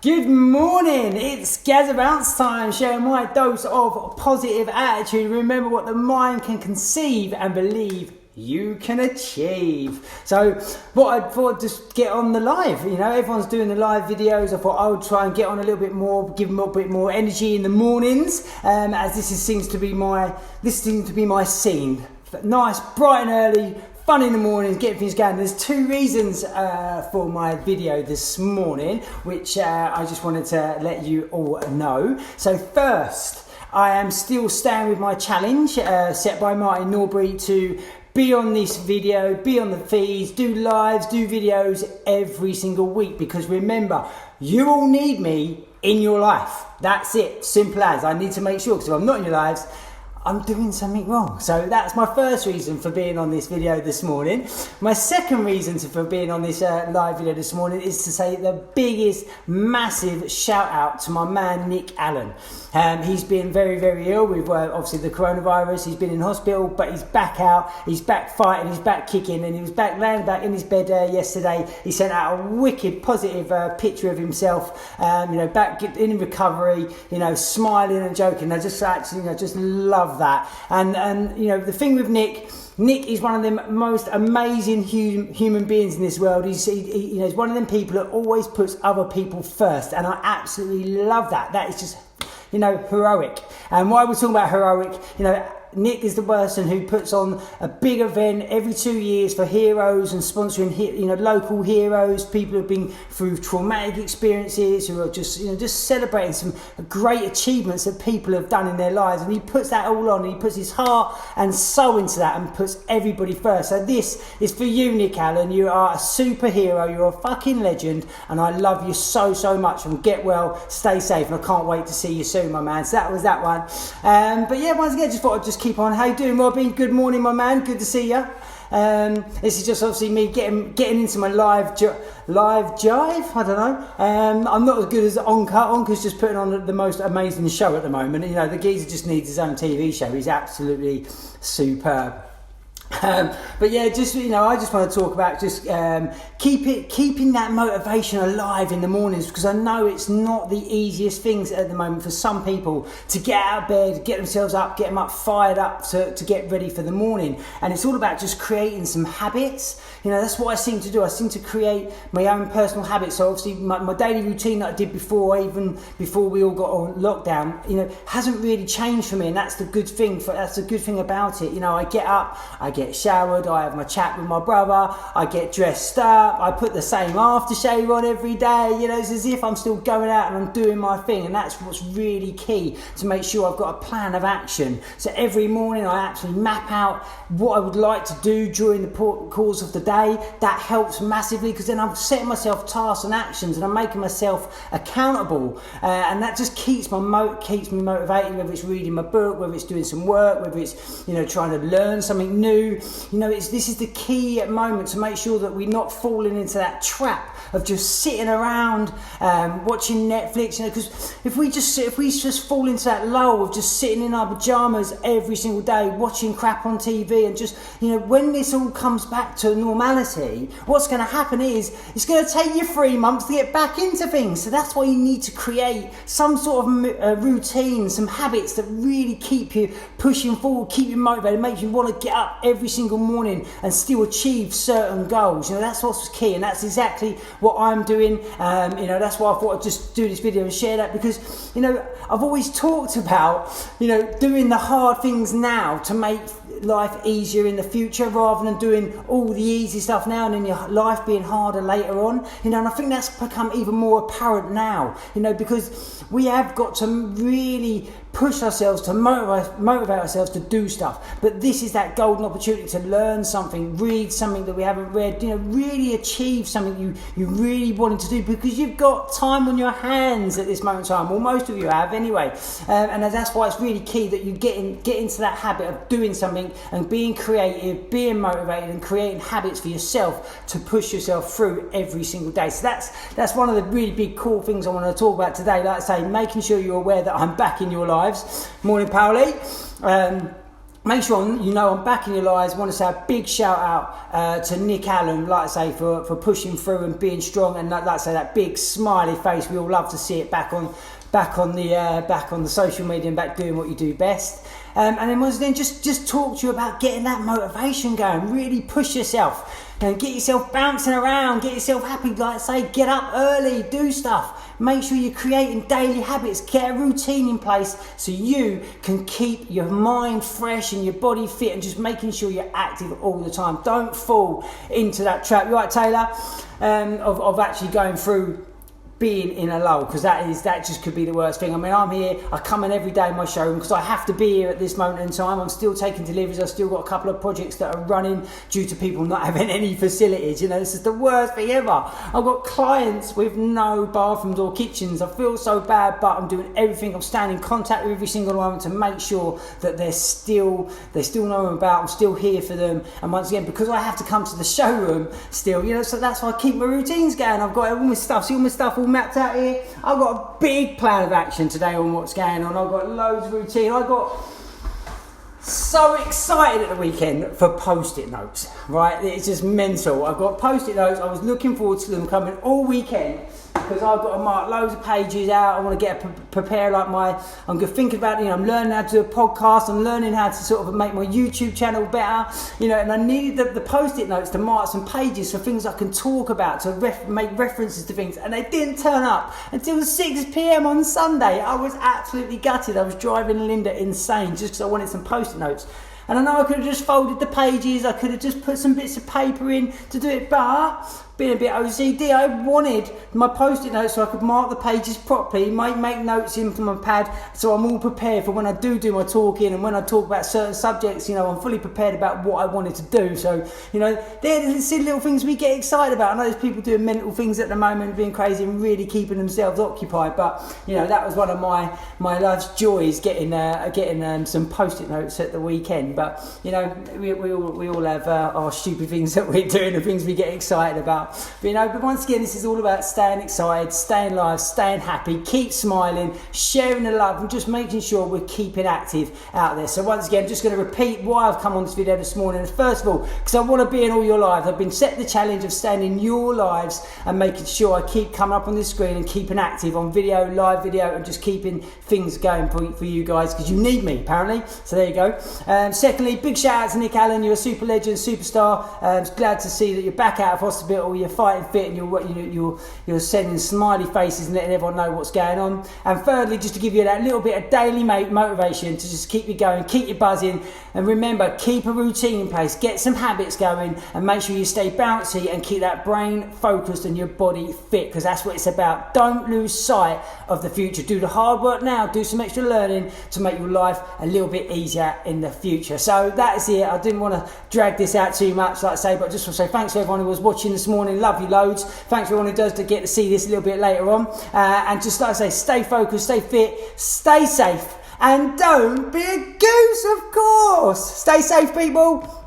Good morning, it's gazzabounce time, sharing my dose of positive attitude. Remember what the mind can conceive and believe you can achieve. So what I thought, just get on the live, everyone's doing the live videos. I thought I would try and get on a little bit more, give them a bit more energy in the mornings, as this seems to be my scene. Nice, bright and early, fun in the morning, getting things going. There's two reasons for my video this morning, which I just wanted to let you all know. So first, I am still staying with my challenge set by Martin Norbury to be on this video, be on the feeds, do lives, do videos every single week, because remember, you all need me in your life. That's it, simple as. I need to make sure, because if I'm not in your lives, I'm doing something wrong. So that's my first reason for being on this video this morning. My second reason for being on this live video this morning is to say the biggest, massive shout out to my man, Nik Allen. He's been very, very ill with obviously the coronavirus. He's been in hospital, but he's back out. He's back fighting, he's back kicking, and he was laying back in his bed yesterday. He sent out a wicked positive picture of himself, back in recovery, smiling and joking. I just actually, just love that. And the thing with Nik is one of the most amazing human beings in this world. He's one of them people that always puts other people first, and I absolutely love that. That is just heroic. And why we're talking about heroic, Nik is the person who puts on a big event every 2 years for heroes and sponsoring local heroes, people who have been through traumatic experiences, who are just celebrating some great achievements that people have done in their lives. And he puts that all on, and he puts his heart and soul into that and puts everybody first. So this is for you, Nik Allen. You are a superhero, you're a fucking legend, and I love you so, so much. And get well, stay safe, and I can't wait to see you soon, my man. So that was that one. But yeah, once again, just thought I'd just keep on. How you doing, Robbie? Good morning, my man. Good to see you. This is just obviously me getting into my live jive. I don't know. I'm not as good as Onka. Onka's just putting on the most amazing show at the moment. The geezer just needs his own TV show. He's absolutely superb. But yeah, I just want to talk about just keeping that motivation alive in the mornings, because I know it's not the easiest things at the moment for some people to get out of bed, get themselves up, get them up, fired up to get ready for the morning. And it's all about just creating some habits. That's what I seem to do. I seem to create my own personal habits. So obviously my daily routine that I did before, even before we all got on lockdown, hasn't really changed for me, and that's the good thing. That's the good thing about it. I get up, I get showered, I have my chat with my brother, I get dressed up, I put the same aftershave on every day. It's as if I'm still going out and I'm doing my thing, and that's what's really key, to make sure I've got a plan of action. So every morning I actually map out what I would like to do during the course of the day. That helps massively, because then I'm setting myself tasks and actions, and I'm making myself accountable, and that just keeps me motivated, whether it's reading my book, whether it's doing some work, whether it's trying to learn something new. This is the key moment, to make sure that we're not falling into that trap of just sitting around watching Netflix. Because if we just fall into that lull of just sitting in our pajamas every single day watching crap on TV, and just when this all comes back to normality, what's going to happen is it's going to take you 3 months to get back into things. So that's why you need to create some sort of routine, some habits that really keep you pushing forward, keep you motivated, make you want to get up every single morning and still achieve certain goals. That's what's key, and that's exactly what I'm doing. That's why I thought I'd just do this video and share that, because I've always talked about doing the hard things now to make life easier in the future, rather than doing all the easy stuff now and then your life being harder later on. And I think that's become even more apparent now, because we have got to really push ourselves to motivate ourselves to do stuff. But this is that golden opportunity to learn something, read something that we haven't read, really achieve something you really wanted to do, because you've got time on your hands at this moment in time. Well, most of you have anyway. And that's why it's really key that you get into that habit of doing something and being creative, being motivated, and creating habits for yourself to push yourself through every single day. So that's one of the really big cool things I want to talk about today. Like I say, making sure you're aware that I'm back in your lives. Morning, Pauli. make sure you know I'm back in your lives. I want to say a big shout out to Nik Allen, like I say, for pushing through and being strong, and like I say, that big smiley face. We all love to see it back on the social media and back doing what you do best. And then once again, just talk to you about getting that motivation going. Really push yourself and get yourself bouncing around, get yourself happy. Like I say, get up early, do stuff. Make sure you're creating daily habits, get a routine in place so you can keep your mind fresh and your body fit, and just making sure you're active all the time. Don't fall into that trap, right, Taylor, of actually going through being in a lull, because that just could be the worst thing. I mean, I'm here, I come in every day in my showroom because I have to be here at this moment in time. I'm still taking deliveries. I've still got a couple of projects that are running due to people not having any facilities. You know, this is the worst thing ever. I've got clients with no bathrooms or kitchens. I feel so bad, but I'm doing everything. I'm staying in contact with every single one to make sure that they still know I'm about. I'm still here for them. And once again, because I have to come to the showroom still, you know, so that's why I keep my routines going. I've got all my stuff, see all my stuff all mapped out here. I've got a big plan of action today on what's going on. I've got loads of routine. I got so excited at the weekend for post-it notes, right? It's just mental. I've got post-it notes. I was looking forward to them coming all weekend because I've got to mark loads of pages out. I want to get prepare like I'm thinking about, you know, I'm learning how to do a podcast. I'm learning how to sort of make my YouTube channel better, you know, and I needed the post-it notes to mark some pages for things I can talk about, to make references to things, and they didn't turn up until 6 p.m. on Sunday. I was absolutely gutted. I was driving Linda insane just because I wanted some post-it notes. And I know I could have just folded the pages, I could have just put some bits of paper in to do it, but being a bit OCD, I wanted my post-it notes so I could mark the pages properly, make notes into my pad, so I'm all prepared for when I do my talking, and when I talk about certain subjects, you know, I'm fully prepared about what I wanted to do. So, you know, they're the silly little things we get excited about. I know there's people doing mental things at the moment, being crazy and really keeping themselves occupied, but, you know, that was one of my life's joys, getting some post-it notes at the weekend. But, you know, we all have our stupid things that we're doing, the things we get excited about. But, you know, but once again, this is all about staying excited, staying alive, staying happy, keep smiling, sharing the love, and just making sure we're keeping active out there. So once again, I'm just going to repeat why I've come on this video this morning. First of all, because I want to be in all your lives. I've been set the challenge of staying in your lives and making sure I keep coming up on this screen and keeping active on video, live video, and just keeping things going for you guys, because you need me, apparently. So there you go. Secondly, big shout out to Nik Allen. You're a super legend, superstar. Glad to see that you're back out of hospital, you're fighting fit, and you're sending smiley faces and letting everyone know what's going on. And thirdly, just to give you that little bit of daily motivation to just keep you going, keep you buzzing, and remember, keep a routine in place, get some habits going, and make sure you stay bouncy and keep that brain focused and your body fit, because that's what it's about. Don't lose sight of the future. Do the hard work now, do some extra learning to make your life a little bit easier in the future. So that is it. I didn't want to drag this out too much, like I say, but just want to say thanks to everyone who was watching this morning. Love you loads. Thanks to everyone who does to get to see this a little bit later on. And just like I say, stay focused, stay fit, stay safe, and don't be a goose, of course. Stay safe, people.